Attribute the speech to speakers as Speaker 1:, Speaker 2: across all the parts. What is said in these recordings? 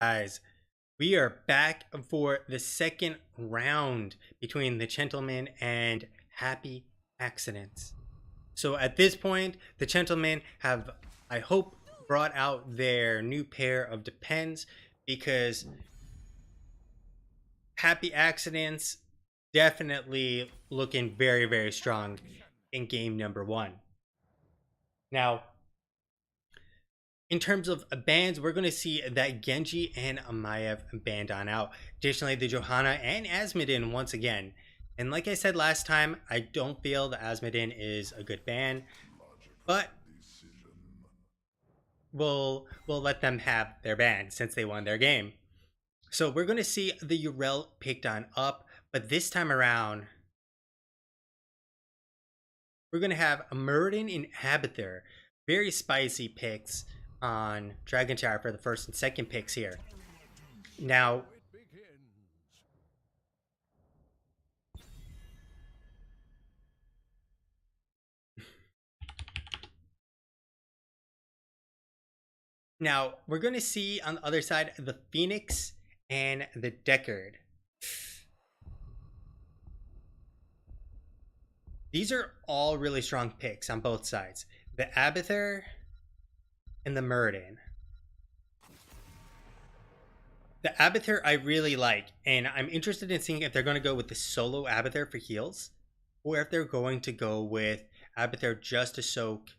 Speaker 1: Guys, we are back for the second round between the Chentlemen and Happy Accidents. So at this point, the Chentlemen have, I hope, brought out their new pair of Depends because Happy Accidents definitely looking very, very strong in game number one. Now, in terms of bans, we're going to see that Genji and Amayev banned on out. Additionally, the Johanna and Asmodin once again. And like I said last time, I don't feel that Asmodin is a good ban, but we'll let them have their ban since they won their game. So we're going to see the Urel picked on up, but this time around, we're going to have a Muradin and Abathur. Very spicy picks on Dragon Tower for the first and second picks here. Now, we're going to see on the other side the Phoenix and the Deckard. These are all really strong picks on both sides. The Abathur and the Muradin. The Abathur I really like, and I'm interested in seeing if they're going to go with the solo Abathur for heals, or if they're going to go with Abathur just to soak.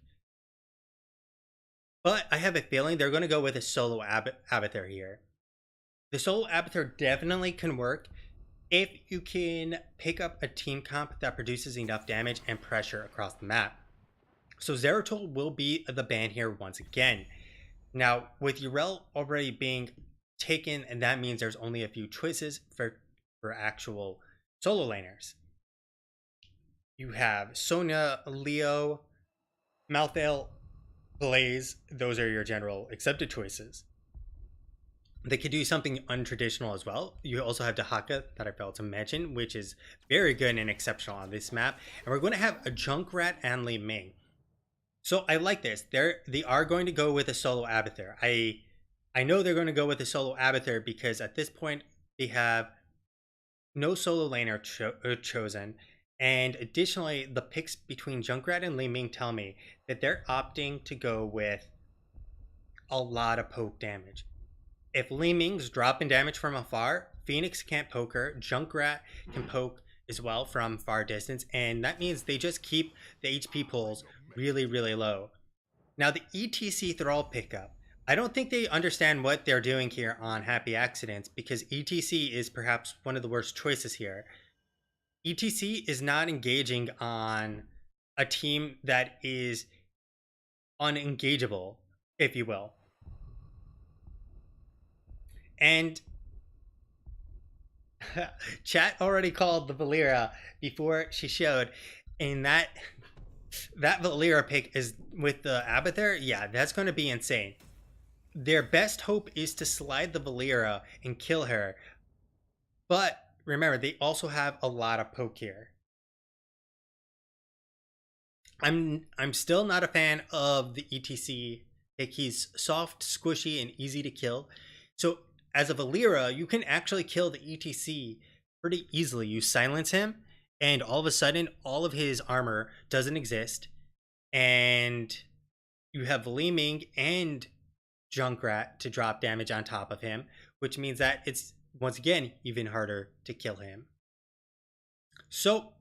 Speaker 1: But I have a feeling they're going to go with a solo Abathur here. The solo Abathur definitely can work if you can pick up a team comp that produces enough damage and pressure across the map. So Zeratul will be the ban here once again. Now, with Urel already being taken, and that means there's only a few choices for actual solo laners. You have Sonya, Leo, Malthael, Blaze. Those are your general accepted choices. They could do something untraditional as well. You also have Dahaka that I failed to mention, which is very good and exceptional on this map. And we're going to have a Junkrat and Li Ming. So I like this. They are going to go with a solo Abathur. I know they're going to go with a solo Abathur because at this point they have no solo laner chosen. And additionally, the picks between Junkrat and Li Ming tell me that they're opting to go with a lot of poke damage. If Li Ming's dropping damage from afar, Phoenix can't poke her. Junkrat can poke as well from far distance, and that means they just keep the HP pulls really, really low. Now the ETC Thrall pickup, I don't think they understand what they're doing here on Happy Accidents because ETC is perhaps one of the worst choices here. ETC is not engaging on a team that is unengageable, if you will. And chat already called the Valera before she showed, and that Valera pick is with the Abathur. Yeah, that's going to be insane. Their best hope is to slide the Valera and kill her, but remember they also have a lot of poke here. I'm still not a fan of the ETC pick. He's soft, squishy, and easy to kill. So as a Valera, you can actually kill the ETC pretty easily. You silence him, and all of a sudden, all of his armor doesn't exist. And you have Li Ming and Junkrat to drop damage on top of him, which means that it's, once again, even harder to kill him. So,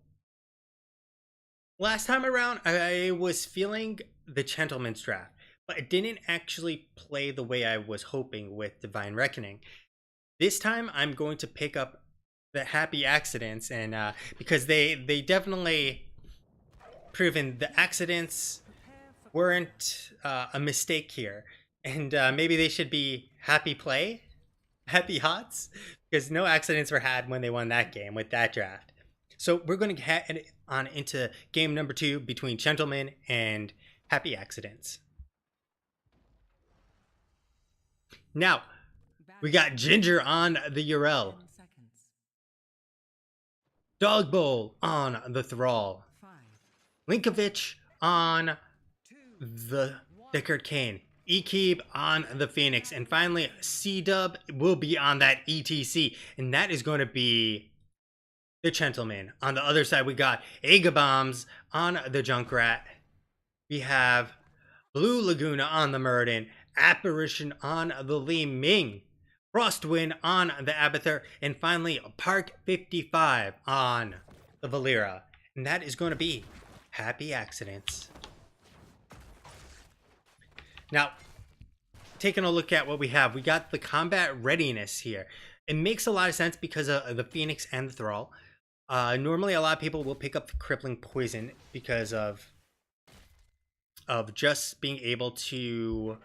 Speaker 1: last time around, I was feeling the Chentlemen's draft, but it didn't actually play the way I was hoping with Divine Reckoning. This time I'm going to pick up the Happy Accidents, and because they definitely proven the accidents weren't a mistake here, and maybe they should be happy happy hots, because no accidents were had when they won that game with that draft. So we're going to head on into game number 2 between Chentlemen and Happy Accidents. Now, we got Ginger on the Urel. Dog Bowl on the Thrall. Linkovich on the Deckard Cain. E-Keep on the Phoenix. And finally, C-Dub will be on that ETC. And that is going to be the Chentlemen. On the other side, we got Aga Bombs on the Junkrat. We have Blue Laguna on the Murden. Apparition on the Li Ming. Frostwind on the Abathur. And finally, Park 55 on the Valera. And that is going to be Happy Accidents. Now, taking a look at what we have, we got the combat readiness here. It makes a lot of sense because of the Phoenix and the Thrall. Normally, a lot of people will pick up the Crippling Poison because of just being able to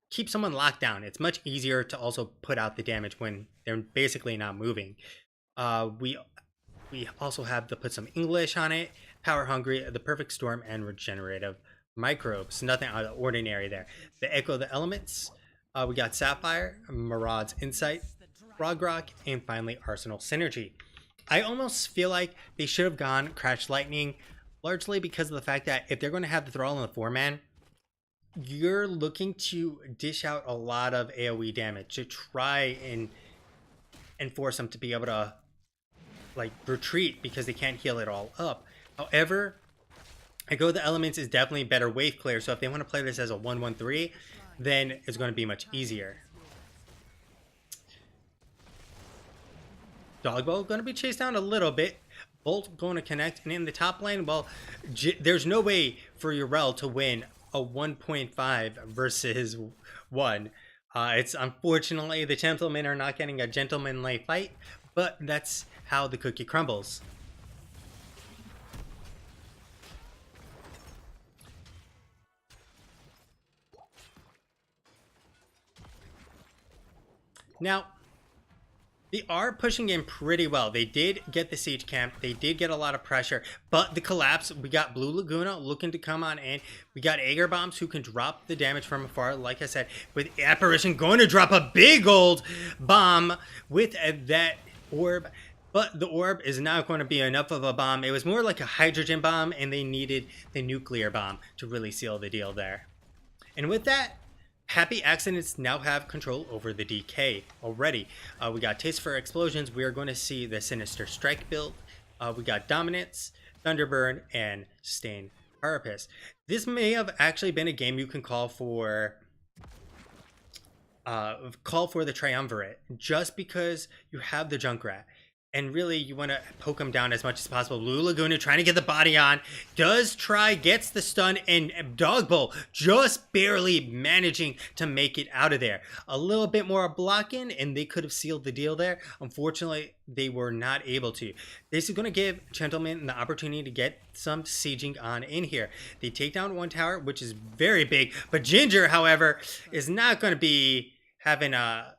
Speaker 1: keep someone locked down. It's much easier to also put out the damage when they're basically not moving. We also have to put some English on it, Power Hungry, the Perfect Storm, and Regenerative Microbes. Nothing out of the ordinary there. The Echo the Elements. We got Sapphire, Maraud's Insight, Frog Rock, and finally Arsenal Synergy. I almost feel like they should have gone Crash Lightning, largely because of the fact that if they're going to have the Thrall in the 4-man, you're looking to dish out a lot of AoE damage to try and force them to be able to like retreat because they can't heal it all up. However, Echo the Elements is definitely better wave clear, so if they want to play this as a 1-1-3, then it's going to be much easier. Dogbow going to be chased down a little bit. Bolt going to connect, and in the top lane, well, there's no way for Urel to win a 1.5 versus 1. It's unfortunately the Chentlemen are not getting a gentlemanly fight, but that's how the cookie crumbles. Now, they are pushing in pretty well. They did get the siege camp. They did get a lot of pressure. But the collapse, we got Blue Laguna looking to come on in. We got Agar Bombs who can drop the damage from afar. Like I said, with Apparition going to drop a big old bomb with that orb. But the orb is not going to be enough of a bomb. It was more like a hydrogen bomb, and they needed the nuclear bomb to really seal the deal there. And with that, Happy Accidents now have control over the DK already. We got Taste for Explosions. We are going to see the Sinister Strike build. We got Dominance, Thunderburn, and Stain Carapace. This may have actually been a game you can call for the Triumvirate, just because you have the Junkrat. And really, you want to poke him down as much as possible. Blue Laguna trying to get the body on. Does try, gets the stun, and Dogbowl just barely managing to make it out of there. A little bit more blocking, and they could have sealed the deal there. Unfortunately, they were not able to. This is going to give Chentlemen the opportunity to get some sieging on in here. They take down one tower, which is very big. But Ginger, however, is not going to be having a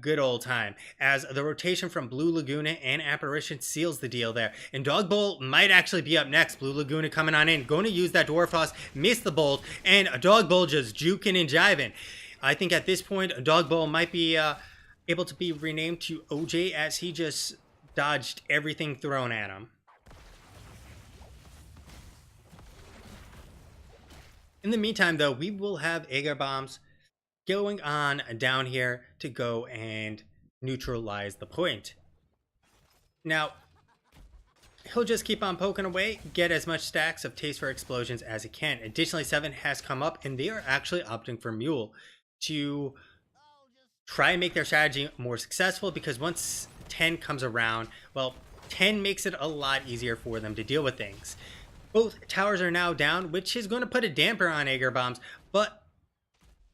Speaker 1: good old time, as the rotation from Blue Laguna and Apparition seals the deal there. And Dogbowl might actually be up next. Blue Laguna coming on in, going to use that Dwarf Frost, miss the bolt, and Dogbowl just juking and jiving. I think at this point, Dogbowl might be able to be renamed to OJ, as he just dodged everything thrown at him. In the meantime, though, we will have Agar Bombs going on down here to go and neutralize the point. Now, he'll just keep on poking away, get as much stacks of Taste for Explosions as he can. Additionally, 7 has come up, and they are actually opting for Mule to try and make their strategy more successful, because once 10 comes around, well, 10 makes it a lot easier for them to deal with things. Both towers are now down, which is going to put a damper on Agar Bombs, but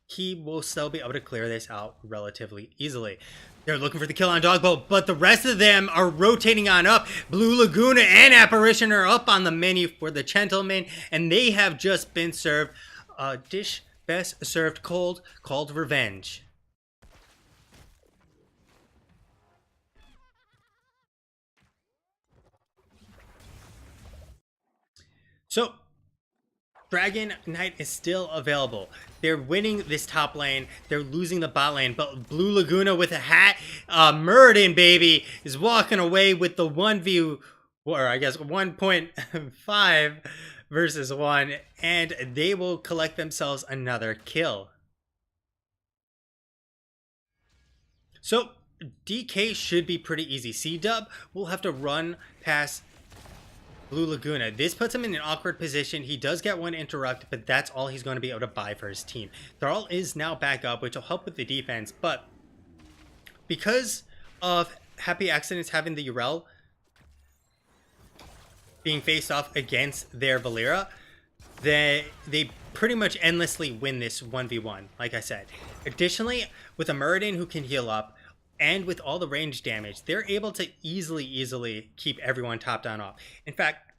Speaker 1: he will still be able to clear this out relatively easily. They're looking for the kill on Dogbowl, but the rest of them are rotating on up. Blue Laguna and Apparition are up on the menu for the Chentlemen, and they have just been served a dish best served cold called Revenge. So, Dragon Knight is still available. They're winning this top lane. They're losing the bot lane. But Blue Laguna with a hat, Murden, baby, is walking away with the 1v, or I guess 1.5 versus 1. And they will collect themselves another kill. So DK should be pretty easy. C-Dub will have to run past Blue Laguna. This puts him in an awkward position. He does get one interrupt, but that's all he's going to be able to buy for his team. Thrall is now back up, which will help with the defense, but because of Happy Accidents having the Urel being faced off against their Valera, they pretty much endlessly win this 1v1, like I said. Additionally, with a Muradin who can heal up, and with all the range damage, they're able to easily keep everyone top down off. In fact,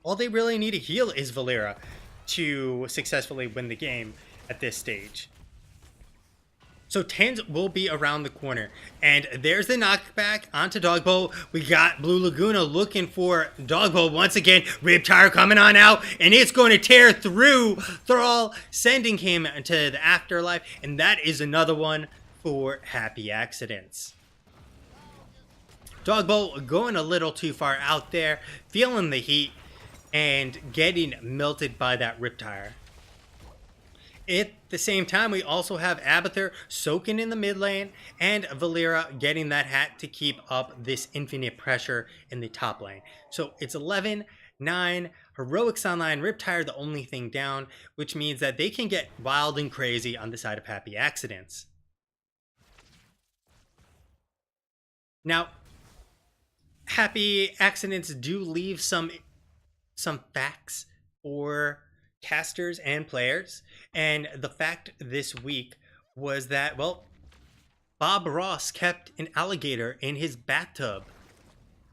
Speaker 1: all they really need to heal is Valera to successfully win the game at this stage. So Tens will be around the corner. And there's the knockback onto Dogbow. We got Blue Laguna looking for Dogbow once again. Riptire coming on out. And it's going to tear through Thrall, sending him to the afterlife. And that is another one for Happy Accidents. Dogbow going a little too far out there, feeling the heat, and getting melted by that Riptire. At the same time, we also have Abathur soaking in the mid lane, and Valera getting that hat to keep up this infinite pressure in the top lane. So it's 11-9, Heroics Online, Riptire the only thing down, which means that they can get wild and crazy on the side of Happy Accidents. Now, Happy Accidents do leave some facts for casters and players, and the fact this week was that, well, Bob Ross kept an alligator in his bathtub.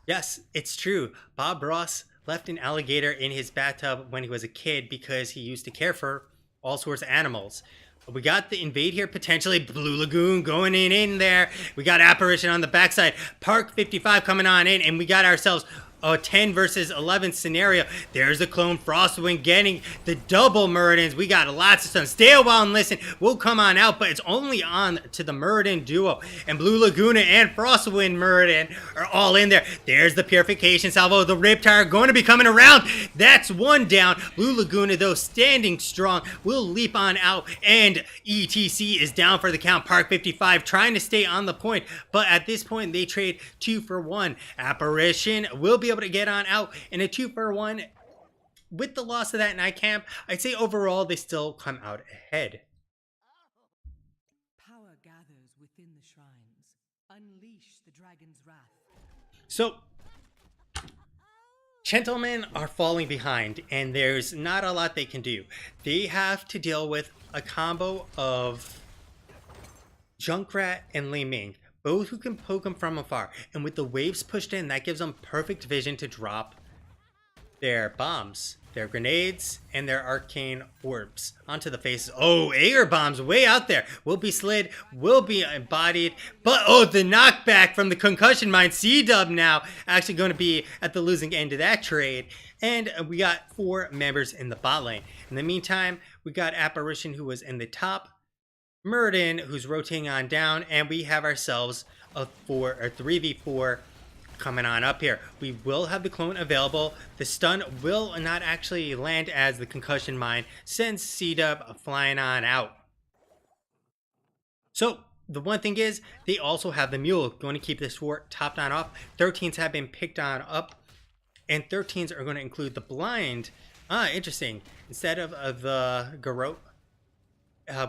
Speaker 1: Yes, it's true. Bob Ross left an alligator in his bathtub when he was a kid because he used to care for all sorts of animals. We got the invade here, potentially. Blue Lagoon going in there. We got Apparition on the backside. Park 55 coming on in, and we got ourselves a 10 versus 11 scenario. There's the clone Frostwind getting the double Muradins. We got lots of stuff. Stay a while and listen. We'll come on out, but it's only on to the Muradin duo. And Blue Laguna and Frostwind Muradin are all in there. There's the Purification Salvo. The Riptire going to be coming around. That's one down. Blue Laguna, though, standing strong, will leap on out. And ETC is down for the count. Park 55 trying to stay on the point. But at this point, they trade 2 for 1. Apparition will be able to get on out in a 2 for 1. With the loss of that night camp, I'd say overall they still come out ahead.
Speaker 2: Power gathers within the shrines. Unleash the dragon's wrath.
Speaker 1: So Chentlemen are falling behind, and there's not a lot they can do. They have to deal with a combo of Junkrat and Li Ming, both who can poke them from afar. And with the waves pushed in, that gives them perfect vision to drop their bombs, their grenades, and their arcane orbs onto the faces. Oh, Aegir bombs way out there. Will be slid, will be embodied. But, oh, the knockback from the concussion mine. C-Dub now actually going to be at the losing end of that trade. And we got 4 members in the bot lane. In the meantime, we got Apparition, who was in the top, Muradin, who's rotating on down, and we have ourselves a 3v4 coming on up here. We will have the clone available. The stun will not actually land as the concussion mine sends C-Dub flying on out. So the one thing is, they also have the mule going to keep this fort topped on off. 13s have been picked on up, and 13s are going to include the blind. Interesting. Instead of the Garrote,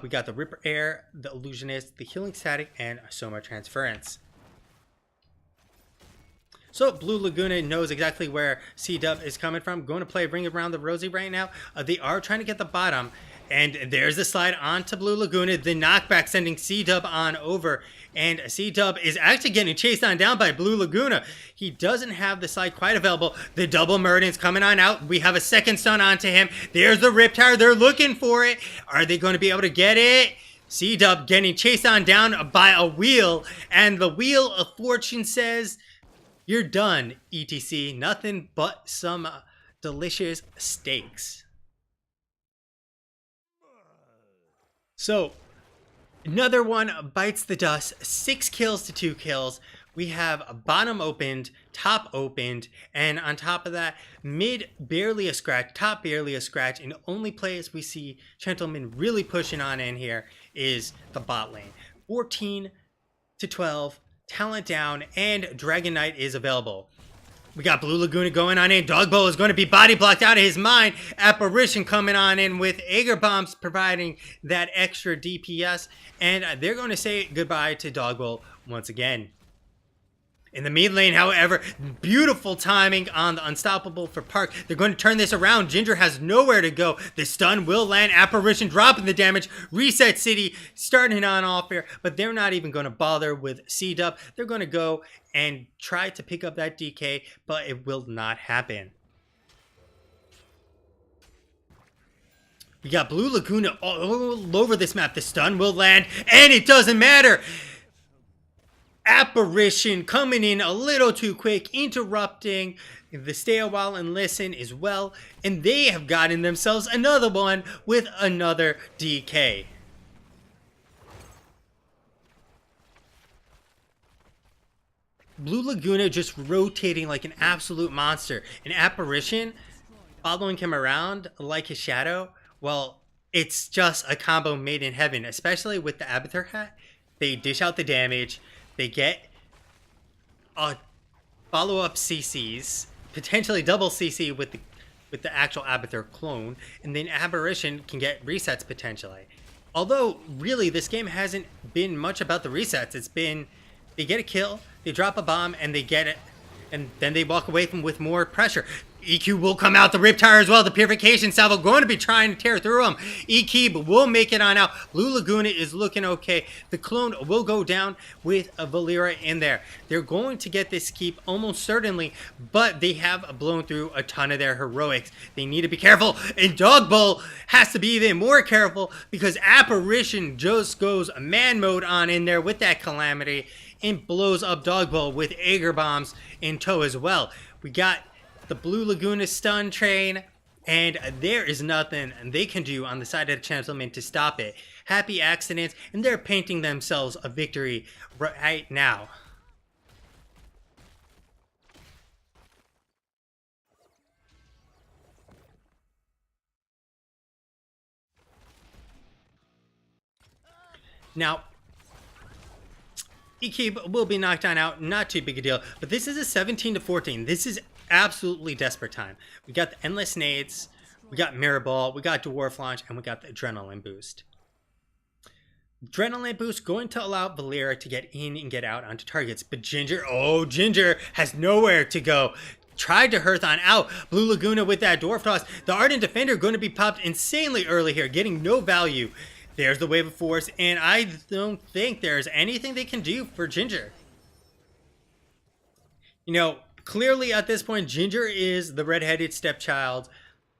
Speaker 1: we got the Ripper Air, the Illusionist, the Healing Static, and Soma Transference. So Blue Laguna knows exactly where C-Dub is coming from. Going to play Ring Around the Rosie right now. They are trying to get the bottom. And there's the slide onto Blue Laguna. The knockback sending C-Dub on over. And C-Dub is actually getting chased on down by Blue Laguna. He doesn't have the slide quite available. The double Muradin's coming on out. We have a second stun onto him. There's the Riptire. They're looking for it. Are they going to be able to get it? C-Dub getting chased on down by a wheel. And the Wheel of Fortune says, you're done, ETC. Nothing but some delicious steaks. So, another one bites the dust. 6 kills to 2 kills. We have bottom opened, top opened, and on top of that, mid barely a scratch, top barely a scratch. And the only place we see Chentlemen really pushing on in here is the bot lane. 14 to 12, talent down, and Dragon Knight is available. We got Blue Laguna going on in. Dogbo is going to be body blocked out of his mind. Apparition coming on in with Aegir Bombs providing that extra DPS. And they're going to say goodbye to Dogbo once again. In the mid lane, however, beautiful timing on the Unstoppable for Park. They're going to turn this around. Ginger has nowhere to go. The stun will land. Apparition dropping the damage. Reset City starting on off here, but they're not even going to bother with C-Dub. They're going to go and try to pick up that DK, but it will not happen. We got Blue Laguna all over this map. The stun will land, and it doesn't matter. Apparition coming in a little too quick, interrupting the stay a while and listen as well, and they have gotten themselves another one with another DK. Blue Laguna just rotating like an absolute monster. An Apparition following him around like his shadow. Well, it's just a combo made in heaven, especially with the Abathur hat. They dish out the damage. They get follow-up CCs, potentially double CC with the actual Abathur clone, and then Apparition can get resets potentially. Although, really, this game hasn't been much about the resets. It's been, they get a kill, they drop a bomb, and they get it, and then they walk away with more pressure. EQ will come out the Riptire as well. The Purification Salvo going to be trying to tear through him. EQ will make it on out. Blue Laguna is looking okay. The clone will go down with a Valera in there. They're going to get this keep almost certainly, but they have blown through a ton of their heroics. They need to be careful, and Dogbo has to be even more careful because Apparition just goes man mode on in there with that Calamity and blows up Dogbo with Aegir Bombs in tow as well. We got the Blue Laguna stun train, and there is nothing they can do on the side of the Chentlemen to stop it. Happy accidents, and they're painting themselves a victory right now. Now, EQ will be knocked on out, not too big a deal, but this is a 17-14. This is absolutely desperate time. We got the Endless Nades, we got Mirror Ball, we got Dwarf Launch, and we got the Adrenaline Boost. Adrenaline Boost going to allow Valera to get in and get out onto targets, but Ginger has nowhere to go. Tried to Hearth on out. Blue Laguna with that Dwarf Toss. The Ardent Defender going to be popped insanely early here, getting no value. There's the Wave of Force, and I don't think there's anything they can do for Ginger. You know, clearly at this point, Ginger is the redheaded stepchild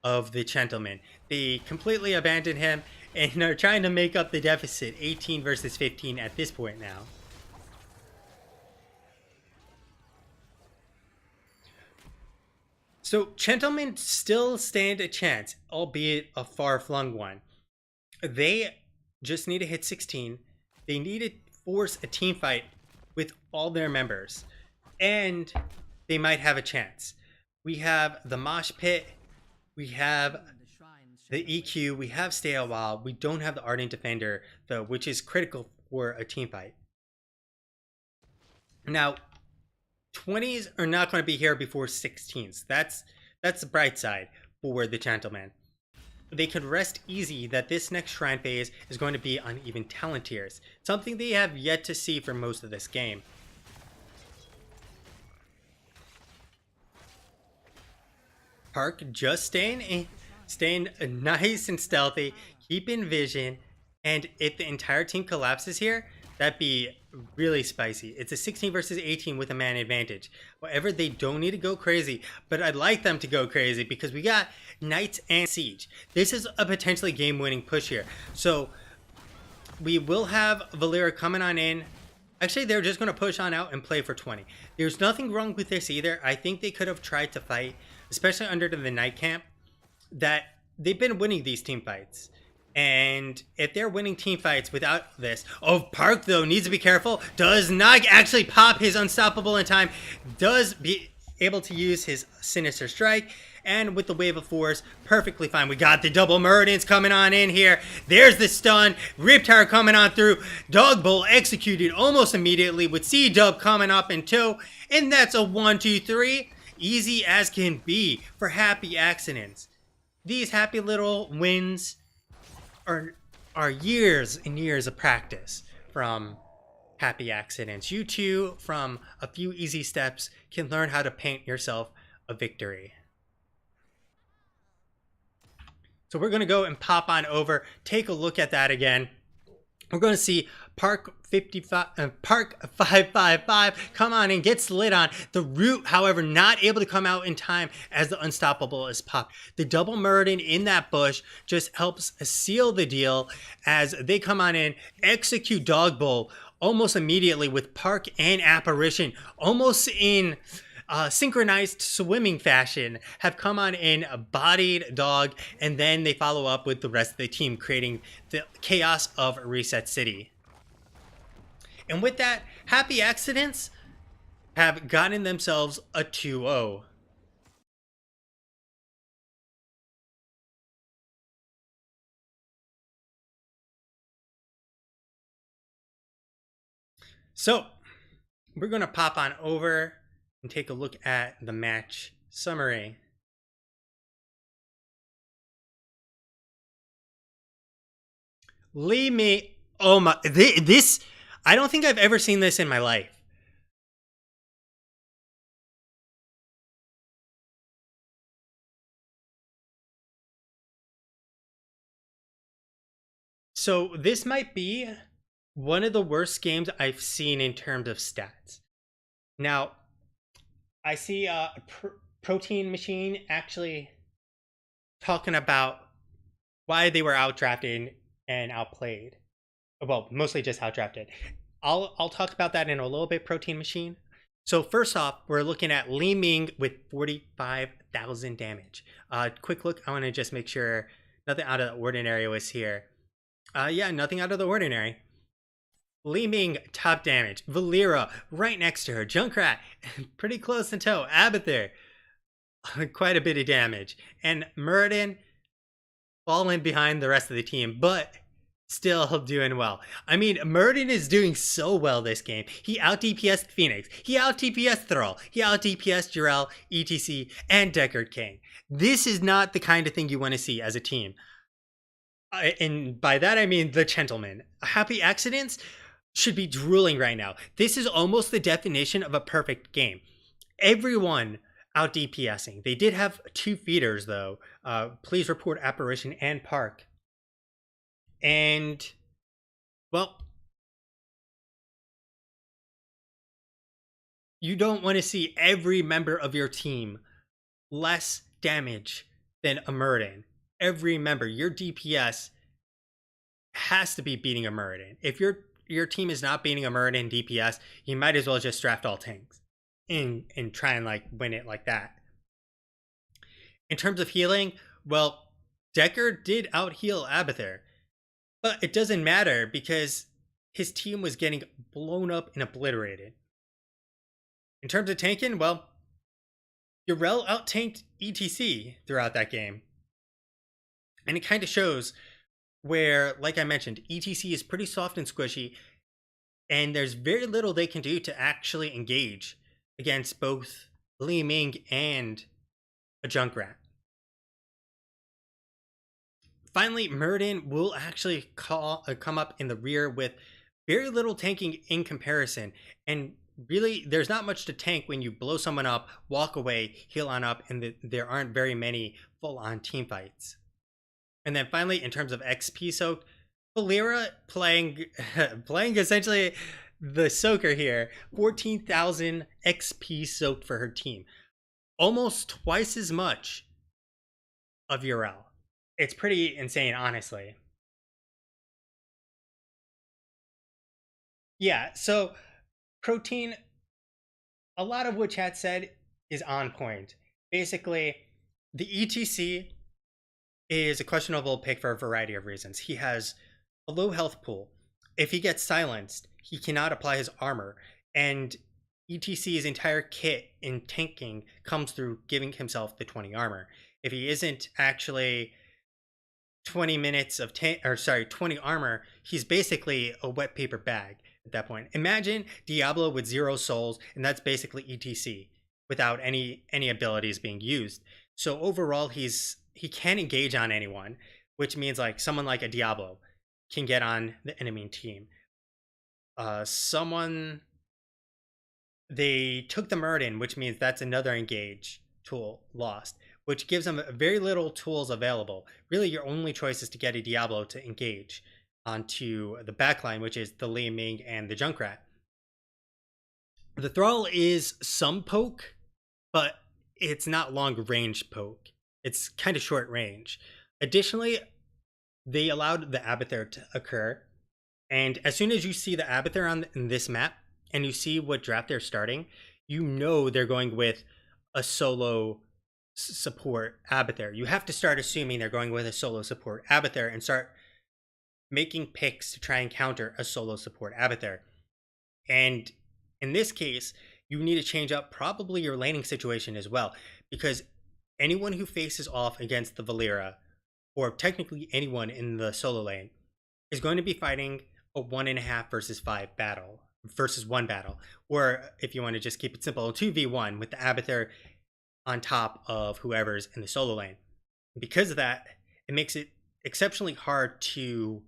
Speaker 1: of the Chentlemen. They completely abandoned him and are trying to make up the deficit, 18 versus 15 at this point now. So, Chentlemen still stand a chance, albeit a far-flung one. They just need to hit 16. They need to force a team fight with all their members, and they might have a chance. We have the Mosh Pit, we have the EQ, we have Stay a While. We don't have the Ardent Defender, though, which is critical for a team fight. Now, 20s are not going to be here before 16s. That's the bright side for the Chentlemen. They could rest easy that this next Shrine phase is going to be on even talent tiers, something they have yet to see for most of this game. Park just staying nice and stealthy, keeping vision, and if the entire team collapses here, that'd be really spicy. It's a 16 versus 18 with a man advantage. However, they don't need to go crazy, but I'd like them to go crazy because we got Knights and Siege. This is a potentially game-winning push here. So we will have Valera coming on in. Actually, they're just going to push on out and play for 20. There's nothing wrong with this either. I think they could have tried to fight, especially under the Night Camp, that they've been winning these team fights. And if they're winning team fights without this... Oh, Park, though, needs to be careful. Does not actually pop his Unstoppable in time. Does be able to use his Sinister Strike. and with the wave of force, perfectly fine. We got the double Muradins coming on in here. There's the stun. Riptire coming on through. Dog Bowl executed almost immediately with C-Dub coming up in tow. And that's a 1-2-3. Easy as can be for Happy Accidents. These happy little wins are years and years of practice from Happy Accidents. You too, from a few easy steps, can learn how to paint yourself a victory. So we're going to go and pop on over, take a look at that again. We're going to see Park 555 come on and get slid on. The root, however, not able to come out in time as the Unstoppable is popped. The double Muradin in that bush just helps seal the deal as they come on in, execute Dog Bowl almost immediately with Park and Apparition, almost in synchronized swimming fashion, have come on in a bodied dog, and then they follow up with the rest of the team, creating the chaos of Reset City. And with that, Happy Accidents have gotten themselves a 2-0. So we're going to pop on over and take a look at the match summary. Oh my, this, I don't think I've ever seen this in my life. So this might be one of the worst games I've seen in terms of stats. Now, I see Protein Machine actually talking about why they were outdrafted and outplayed. Well, mostly just outdrafted. I'll talk about that in a little bit, Protein Machine. So first off, we're looking at Li Ming with 45,000 damage. Quick look, I want to just make sure nothing out of the ordinary was here. Yeah, nothing out of the ordinary. Li Ming, top damage. Valera, right next to her. Junkrat, pretty close in tow. Abathur, quite a bit of damage. And Muradin, falling behind the rest of the team, but still doing well. I mean, Muradin is doing so well this game. He out DPS'd Phoenix. He out DPS'd Thrall. He out DPS'd Jarell, ETC, and Deckard King. This is not the kind of thing you want to see as a team. And by that I mean the Chentlemen. Happy Accidents should be drooling right now. This is almost the definition of a perfect game. Everyone out DPSing. They did have 2 feeders though. Please report Apparition and Park. And, well, you don't want to see every member of your team less damage than a Muradin. Every member, your DPS has to be beating a Muradin. If your team is not beating a Muradin DPS, you might as well just draft all tanks and try and like win it like that. In terms of healing, well, Deckard did out heal Abathur, but it doesn't matter because his team was getting blown up and obliterated. In terms of tanking, well, Jarell out tanked ETC throughout that game. And it kind of shows where, like I mentioned, ETC is pretty soft and squishy, and there's very little they can do to actually engage against both Li Ming and a Junkrat. Finally, Muradin will actually come up in the rear with very little tanking in comparison, and really there's not much to tank when you blow someone up, walk away, heal on up, and there aren't very many full-on team fights. And then finally, in terms of XP soaked, Valera playing essentially the soaker here, 14,000 XP soaked for her team. Almost twice as much of Jarell. It's pretty insane, honestly. Yeah, so Protein, a lot of what chat said is on point. Basically, the ETC is a questionable pick for a variety of reasons. He has a low health pool. If he gets silenced, he cannot apply his armor. And ETC's entire kit in tanking comes through giving himself the 20 armor. If he isn't actually 20 minutes of 20 armor, he's basically a wet paper bag at that point. Imagine Diablo with 0 souls, and that's basically ETC without any abilities being used. So overall, he can engage on anyone, which means like someone like a Diablo can get on the enemy team. Someone They took the Murden, which means that's another engage tool lost, which gives them very little tools available. Really, your only choice is to get a Diablo to engage onto the backline, which is the Li Ming and the Junkrat. The Thrall is some poke, but it's not long range poke. It's kind of short range. Additionally, they allowed the Abathur to occur, and as soon as you see the Abathur in this map, and you see what draft they're starting, you know they're going with a solo support Abathur. You have to start assuming they're going with a solo support Abathur and start making picks to try and counter a solo support Abathur. And in this case, you need to change up probably your laning situation as well, because anyone who faces off against the Valera, or technically anyone in the solo lane, is going to be fighting a 1.5 versus 5 battle versus 1 battle, or if you want to just keep it simple, a 2v1 with the Abathur on top of whoever's in the solo lane. Because of that, it makes it exceptionally hard to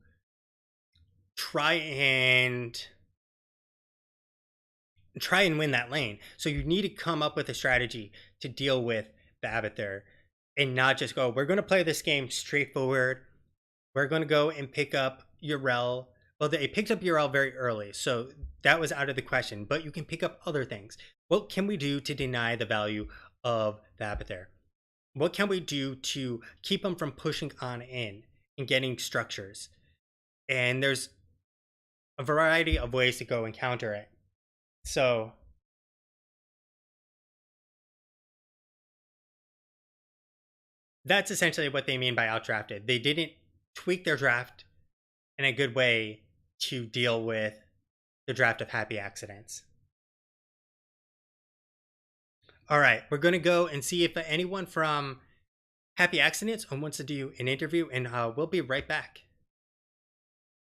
Speaker 1: try and win that lane. So you need to come up with a strategy to deal with the Abathur and not just go, we're going to play this game straightforward. We're going to go and pick up Urel. Well, they picked up Urel very early, so that was out of the question. But you can pick up other things. What can we do to deny the value of the Abathur? What can we do to keep them from pushing on in and getting structures? And there's a variety of ways to go and counter it. So that's essentially what they mean by outdrafted. They didn't tweak their draft in a good way to deal with the draft of happy accidents. All right, we're going to go and see if anyone from Happy Accidents wants to do an interview, and we'll be right back.